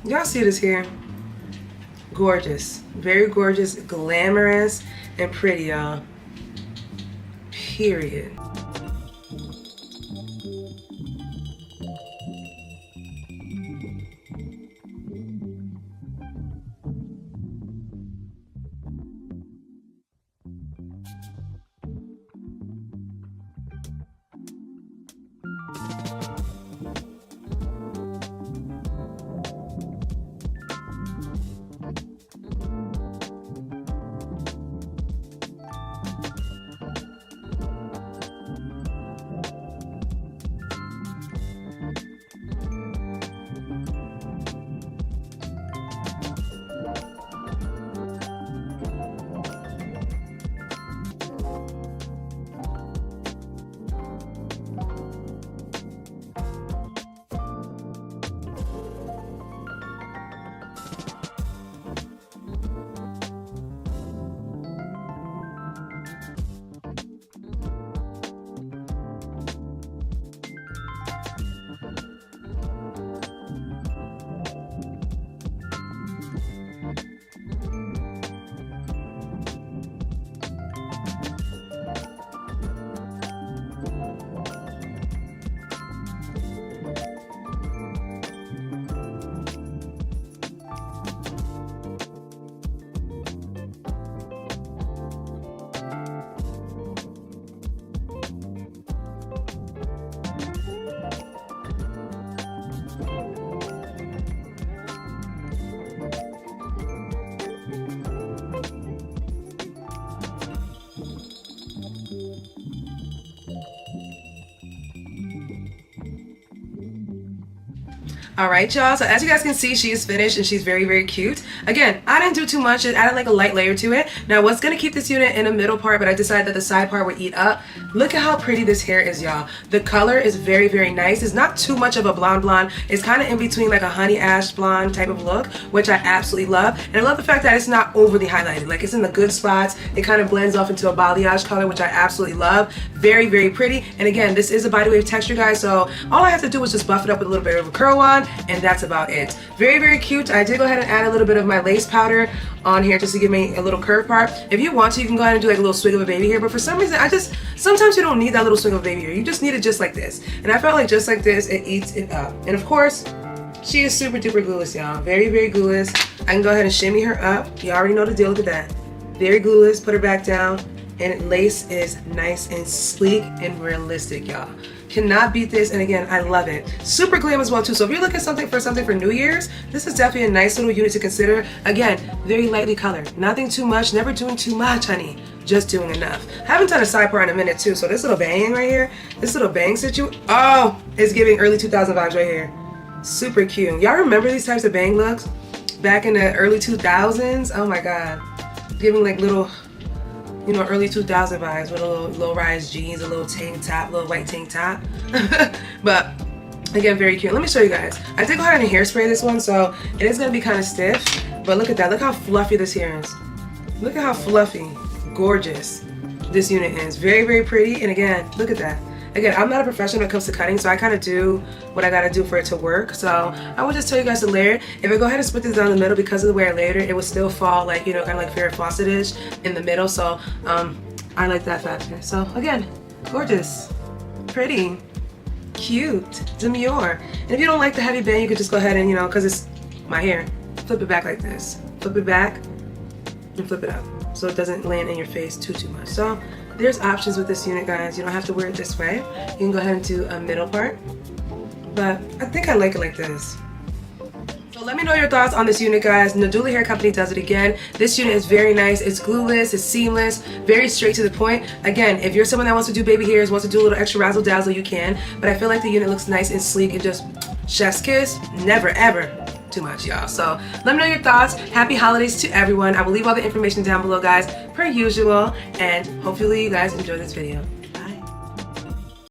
Y'all see this here? Gorgeous. Very gorgeous, glamorous, and pretty, y'all. Period. All right, y'all, so as you guys can see, she is finished and she's very, very cute. Again, I didn't do too much. I added like a light layer to it. Now, what's going to keep this unit in the middle part, but I decided that the side part would eat up. Look at how pretty this hair is, y'all. The color is very, very nice. It's not too much of a blonde blonde. It's kind of in between like a honey ash blonde type of look, which I absolutely love. And I love the fact that it's not overly highlighted. Like, it's in the good spots. It kind of blends off into a balayage color, which I absolutely love. Very, very pretty. And again, this is a body wave texture, guys, so all I have to do is just buff it up with a little bit of a curl on, and that's about it. Very, very cute. I did go ahead and add a little bit of my lace powder on here just to give me a little curve part. If you want to, you can go ahead and do like a little swig of a baby hair, but for some reason, sometimes you don't need that little swig of a baby hair. You just need it just like this. And I felt like just like this, it eats it up. And of course, she is super duper glueless, y'all. Very, very glueless. I can go ahead and shimmy her up. You already know the deal. Look at that. Very glueless. Put her back down. And lace is nice and sleek and realistic, y'all. Cannot beat this, and again, I love it. Super glam as well too. So if you're looking for something for New Year's, this is definitely a nice little unit to consider. Again, very lightly colored. Nothing too much, never doing too much, honey. Just doing enough. I haven't done a side part in a minute too, so this little bang right here, this little bang situation, oh, it's giving early 2000 vibes right here. Super cute. Y'all remember these types of bang looks back in the early 2000s? Oh my God. Giving like little, you know, early 2000 vibes with a little low-rise jeans, a little tank top, little white tank top. But again, very cute. Let me show you guys. I did go ahead and hairspray this one, so it is gonna be kind of stiff. But look at that. Look how fluffy this hair is. Look at how fluffy, gorgeous this unit is. Very, very pretty. And again, look at that. Again, I'm not a professional when it comes to cutting, so I kind of do what I gotta do for it to work. So I will just tell you guys to layer it. If I go ahead and split this down the middle, because of the way I layered it, it will still fall like, you know, kind of like Farrah Fawcett-ish in the middle. So I like that factor. So again, gorgeous, pretty, cute, demure. And if you don't like the heavy bang, you could just go ahead and, you know, because it's my hair, flip it back like this. Flip it back and flip it up so it doesn't land in your face too much. So there's options with this unit, guys. You don't have to wear it this way. You can go ahead and do a middle part, but I think I like it like this. So let me know your thoughts on this unit, guys. Nadula Hair Company does it again. This unit is very nice. It's glueless, it's seamless, very straight to the point. Again, if you're someone that wants to do baby hairs, wants to do a little extra razzle dazzle, you can. But I feel like the unit looks nice and sleek and just chef's kiss. Never ever too much, y'all. So let me know your thoughts. Happy holidays to everyone. I will leave all the information down below, guys, per usual, and hopefully you guys enjoy this video.